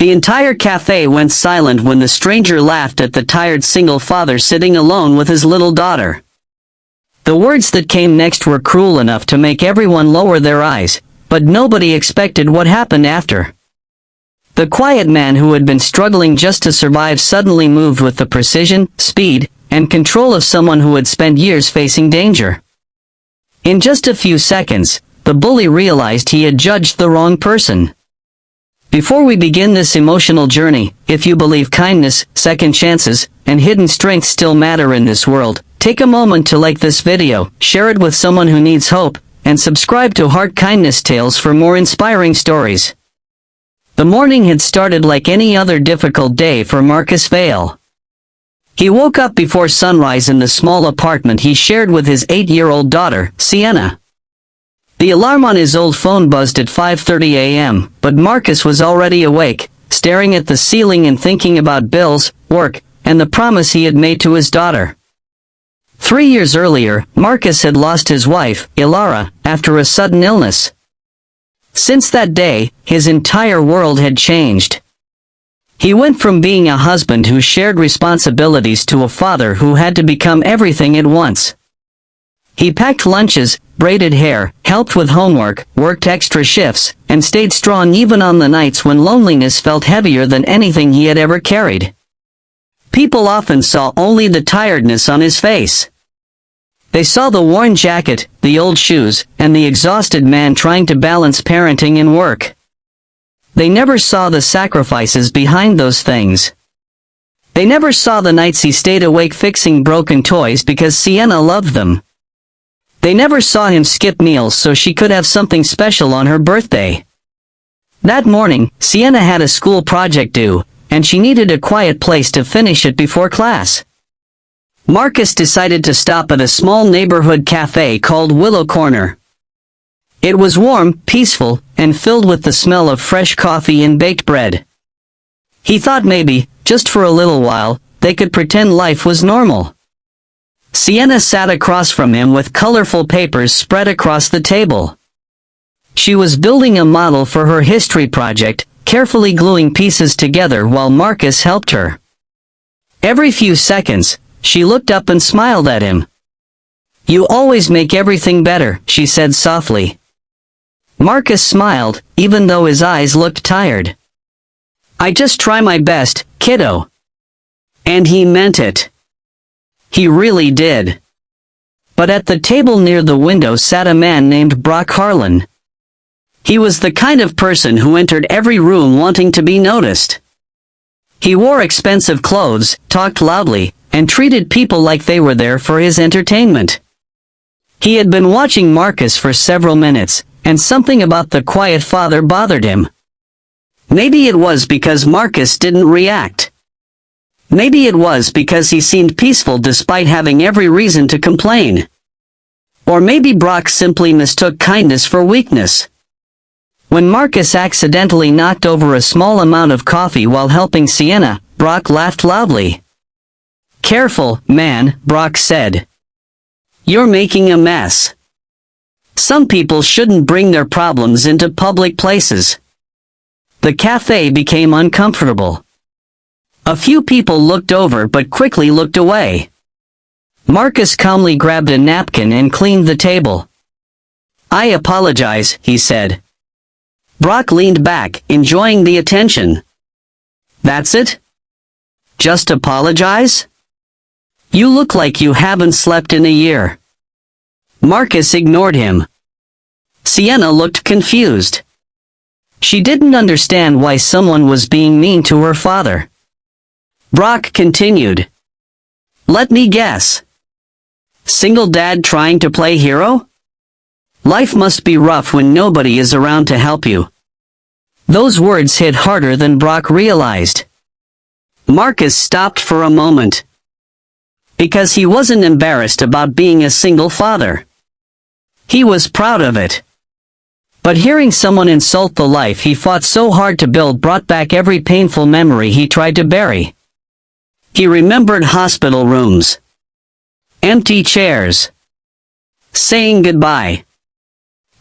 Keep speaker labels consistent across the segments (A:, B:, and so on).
A: The entire cafe went silent when the stranger laughed at the tired single father sitting alone with his little daughter. The words that came next were cruel enough to make everyone lower their eyes, but nobody expected what happened after. The quiet man who had been struggling just to survive suddenly moved with the precision, speed, and control of someone who had spent years facing danger. In just a few seconds, the bully realized he had judged the wrong person. Before we begin this emotional journey, if you believe kindness, second chances, and hidden strengths still matter in this world, take a moment to like this video, share it with someone who needs hope, and subscribe to Heart Kindness Tales for more inspiring stories. The morning had started like any other difficult day for Marcus Vale. He woke up before sunrise in the small apartment he shared with his 8-year-old daughter, Sienna. The alarm on his old phone buzzed at 5:30 a.m., but Marcus was already awake, staring at the ceiling and thinking about bills, work, and the promise he had made to his daughter. 3 years earlier, Marcus had lost his wife, Ilara, after a sudden illness. Since that day, his entire world had changed. He went from being a husband who shared responsibilities to a father who had to become everything at once. He packed lunches, braided hair, helped with homework, worked extra shifts, and stayed strong even on the nights when loneliness felt heavier than anything he had ever carried. People often saw only the tiredness on his face. They saw the worn jacket, the old shoes, and the exhausted man trying to balance parenting and work. They never saw the sacrifices behind those things. They never saw the nights he stayed awake fixing broken toys because Sienna loved them. They never saw him skip meals so she could have something special on her birthday. That morning, Sienna had a school project due, and she needed a quiet place to finish it before class. Marcus decided to stop at a small neighborhood cafe called Willow Corner. It was warm, peaceful, and filled with the smell of fresh coffee and baked bread. He thought maybe, just for a little while, they could pretend life was normal. Sienna sat across from him with colorful papers spread across the table. She was building a model for her history project, carefully gluing pieces together while Marcus helped her. Every few seconds, she looked up and smiled at him. "You always make everything better," she said softly. Marcus smiled, even though his eyes looked tired. "I just try my best, kiddo." And he meant it. He really did. But at the table near the window sat a man named Brock Harlan. He was the kind of person who entered every room wanting to be noticed. He wore expensive clothes, talked loudly, and treated people like they were there for his entertainment. He had been watching Marcus for several minutes, and something about the quiet father bothered him. Maybe it was because Marcus didn't react. Maybe it was because he seemed peaceful despite having every reason to complain. Or maybe Brock simply mistook kindness for weakness. When Marcus accidentally knocked over a small amount of coffee while helping Sienna, Brock laughed loudly. "Careful, man," Brock said. "You're making a mess. Some people shouldn't bring their problems into public places." The cafe became uncomfortable. A few people looked over but quickly looked away. Marcus calmly grabbed a napkin and cleaned the table. "I apologize," he said. Brock leaned back, enjoying the attention. "That's it? Just apologize? You look like you haven't slept in a year." Marcus ignored him. Sienna looked confused. She didn't understand why someone was being mean to her father. Brock continued. "Let me guess. Single dad trying to play hero? Life must be rough when nobody is around to help you." Those words hit harder than Brock realized. Marcus stopped for a moment. Because he wasn't embarrassed about being a single father. He was proud of it. But hearing someone insult the life he fought so hard to build brought back every painful memory he tried to bury. He remembered hospital rooms. Empty chairs. Saying goodbye.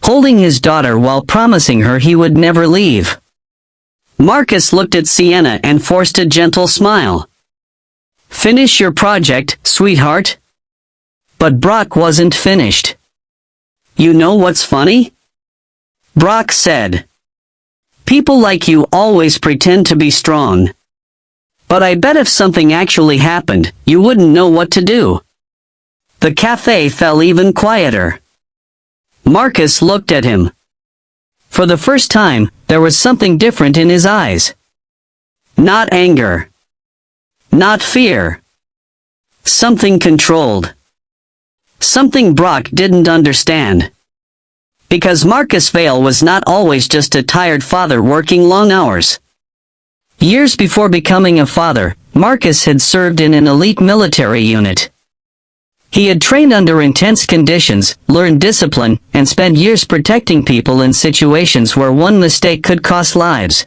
A: Holding his daughter while promising her he would never leave. Marcus looked at Sienna and forced a gentle smile. Finish your project, sweetheart? But Brock wasn't finished. You know what's funny? Brock said. People like you always pretend to be strong. But I bet if something actually happened, you wouldn't know what to do. The cafe fell even quieter. Marcus looked at him. For the first time, there was something different in his eyes. Not anger. Not fear. Something controlled. Something Brock didn't understand. Because Marcus Vale was not always just a tired father working long hours. Years before becoming a father, Marcus had served in an elite military unit. He had trained under intense conditions, learned discipline, and spent years protecting people in situations where one mistake could cost lives.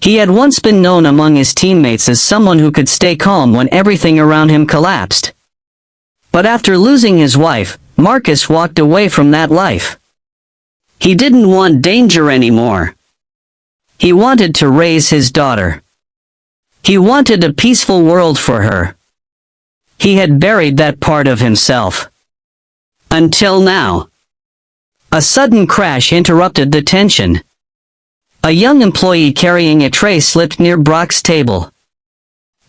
A: He had once been known among his teammates as someone who could stay calm when everything around him collapsed. But after losing his wife, Marcus walked away from that life. He didn't want danger anymore. He wanted to raise his daughter. He wanted a peaceful world for her. He had buried that part of himself. Until now. A sudden crash interrupted the tension. A young employee carrying a tray slipped near Brock's table.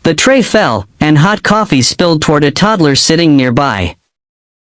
A: The tray fell, and hot coffee spilled toward a toddler sitting nearby.